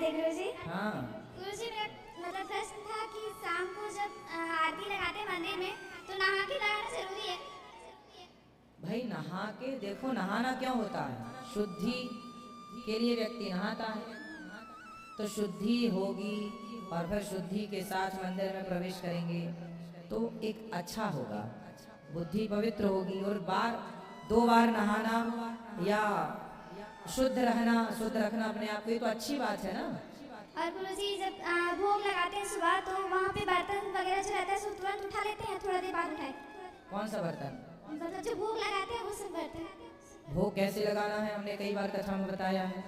थे गुरुजी। हाँ गुरुजी मेरा मतलब प्रश्न था कि शाम को जब आरती लगाते हैं मंदिर में तो नहा के लगाना जरूरी है? भाई नहा के देखो, नहाना क्यों होता है? शुद्धि के लिए व्यक्ति नहाता है, तो शुद्धि होगी और फिर शुद्धि के साथ मंदिर में प्रवेश करेंगे तो एक अच्छा होगा, बुद्धि पवित्र होगी। और दो बार नहाना या शुद्ध रखना अपने आप को, ये तो अच्छी बात है ना। और गुरुजी जब भोग लगाते हैं सुबह तो वहाँ पे बर्तन वगैरह जो रहता है उसको तुरंत उठा लेते हैं, थोड़ा देर बाद उठाए? कौन सा बर्तन? मतलब जो भोग लगाते हैं वो सब बर्तन। भोग कैसे लगाना है हमने कई बार कथा में बताया है।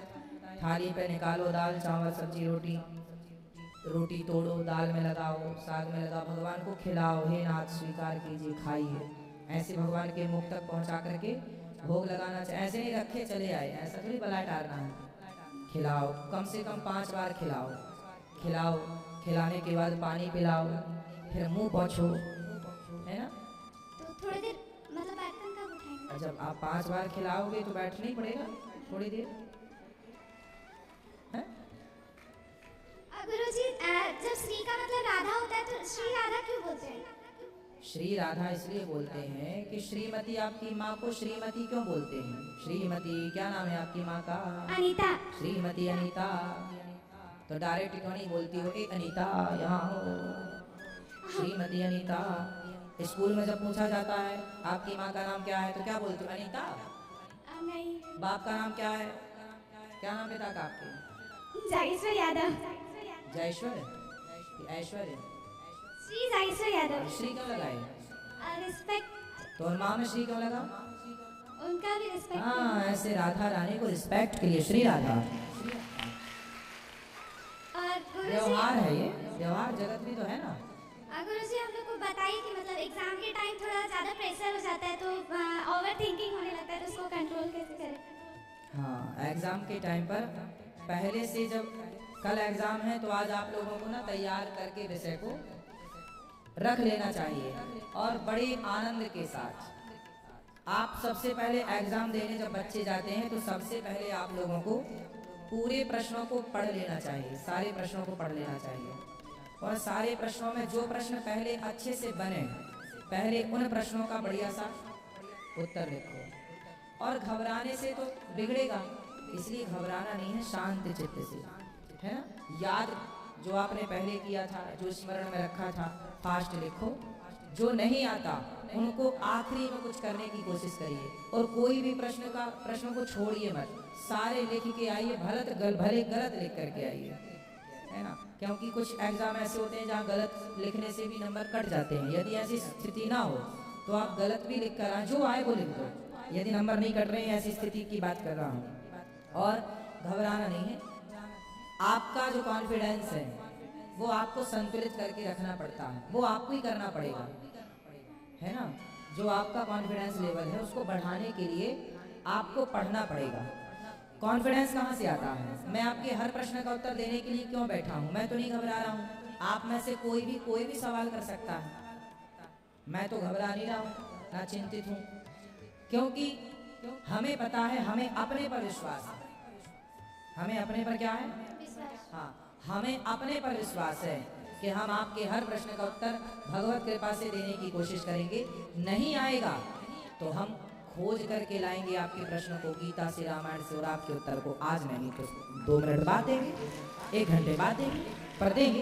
थाली पे निकालो दाल चावल सब्जी रोटी, रोटी तोड़ो दाल में लगाओ साग में लगाओ, भगवान को खिलाओ, हे नाथ स्वीकार कीजिए खाइए, ऐसे भगवान के मुख तक पहुंचा करके भोग लगाना चाहिए। ऐसे नहीं रखे चले आए, ऐसा थोड़ी बला टारना है। खिलाओ, कम से कम 5 बार खिलाओ, खिलाने के बाद पानी पिलाओ, फिर मुंह पोंछो, है ना। तो थोड़ी देर मतलब बर्तन कब उठाएंगे? जब आप 5 बार खिलाओगे तो बैठना ही पड़ेगा थोड़ी देर, है? गुरुजी जब श्री का मतलब राधा होता है तो श्री राधा क्यों बोलते हैं? श्री राधा इसलिए बोलते हैं कि श्रीमती, आपकी माँ को श्रीमती क्यों बोलते हैं? श्रीमती, क्या नाम है आपकी माँ का? अनीता। श्रीमती अनीता, तो डायरेक्ट क्यों नहीं बोलती हो ए अनीता यहाँ हो, श्रीमती अनीता। स्कूल में जब पूछा जाता है आपकी माँ का नाम क्या है तो क्या बोलते हो? अनीता। नहीं। बाप का नाम क्या है? क्या नाम पिता का आपके? जागेश्वर यादव। जयेश्वर, ऐश्वर्य, श्री जागेश्वर यादव। श्री क्यों लगाए? रिस्पेक्ट। तो माँ में श्री क्यों लगा? उनका भी रिस्पेक्ट। हाँ, ऐसे राधा रानी को रिस्पेक्ट के लिए श्री राधा। और गुरुजी व्यवहार है ये, व्यवहार जगत भी तो है ना। गुरुजी हम लोग को बताइए कि मतलब एग्जाम के टाइम थोड़ा ज़्यादा प्रेशर हो जाता है तो ओवर थिंकिंग होने लगता है तो उसको कंट्रोल कैसे करें? हाँ, एग्जाम के टाइम पर पहले से, जब कल एग्जाम है तो आज आप लोगों को ना तैयार करके विषय को रख लेना चाहिए और बड़े आनंद के साथ। आप सबसे पहले एग्जाम देने जब बच्चे जाते हैं तो सबसे पहले आप लोगों को पूरे प्रश्नों को पढ़ लेना चाहिए, सारे प्रश्नों को पढ़ लेना चाहिए। और सारे प्रश्नों में जो प्रश्न पहले अच्छे से बने, पहले उन प्रश्नों का बढ़िया सा उत्तर लिखो। और घबराने से तो बिगड़ेगा, इसलिए घबराना नहीं है, शांत चित्त से, है ना। याद जो आपने पहले किया था, जो स्मरण में रखा था, फास्ट लिखो। जो नहीं आता उनको आखिरी में कुछ करने की कोशिश करिए। और कोई भी प्रश्न को छोड़िए मत, सारे लिख के आइए, भले गलत लिख करके आइए, है ना। क्योंकि कुछ एग्जाम ऐसे होते हैं जहाँ गलत लिखने से भी नंबर कट जाते हैं। यदि ऐसी स्थिति ना हो तो आप गलत भी लिख कर आए, जो आए वो लिख दो, यदि नंबर नहीं कट रहे हैं, ऐसी स्थिति की बात कर रहा हूँ। और घबराना नहीं है, आपका जो कॉन्फिडेंस है वो आपको संतुलित करके रखना पड़ता है, वो आपको ही करना पड़ेगा, है ना। जो आपका कॉन्फिडेंस लेवल है उसको बढ़ाने के लिए आपको पढ़ना पड़ेगा। कॉन्फिडेंस कहाँ से आता है? मैं आपके हर प्रश्न का उत्तर देने के लिए क्यों बैठा हूँ? मैं तो नहीं घबरा रहा हूँ। आप में से कोई भी सवाल कर सकता है, मैं तो घबरा नहीं रहा हूँ, ना चिंतित हूँ, क्योंकि हमें पता है, हमें अपने पर विश्वास है। हमें अपने पर क्या है? हाँ, हमें अपने पर विश्वास है कि हम आपके हर प्रश्न का उत्तर भगवत कृपा से देने की कोशिश करेंगे। नहीं आएगा तो हम खोज करके लाएंगे आपके प्रश्न को गीता से, रामायण से, और आपके उत्तर को आज नहीं तो 2 मिनट बाद देंगे, 1 घंटे बाद देंगे, पर देंगे।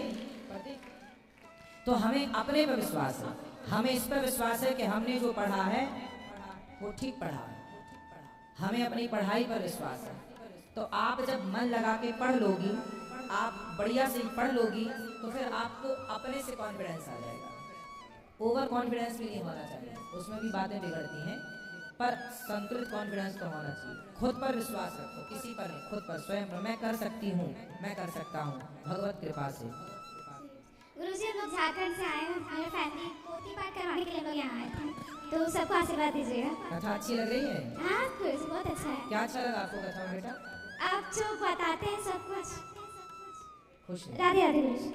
तो हमें अपने पर विश्वास है, हमें इस पर विश्वास है कि हमने जो पढ़ा है वो ठीक पढ़ा है, हमें अपनी पढ़ाई पर विश्वास है। तो आप जब मन लगा के पढ़ लोगी, आप बढ़िया से पढ़ लोगी, तो फिर आपको अपने से कॉन्फिडेंस आ जाएगा। ओवर कॉन्फिडेंस भी नहीं होना चाहिए, उसमें भी बातें बिगड़ती हैं, पर संतुलित कॉन्फिडेंस तो होना चाहिए। खुद पर विश्वास रखो, किसी पर नहीं, खुद पर, स्वयं पर। मैं कर सकती हूँ, मैं कर सकता हूँ, भगवत कृपा से। गुरुजी हम लोग झारखंड से आए हैं, हमारे फैमिली पोथी पाठ करवाने के लिए हम लोग यहाँ आए थे, तो सबको आशीर्वाद दीजिएगा। कथा अच्छी लग रही है? हाँ गुरुजी बहुत अच्छा है। क्या अच्छा लगा आपको कथा में बेटा? आप जो बताते हैं सब कुछ। खुश है? राधे राधे गुरुजी।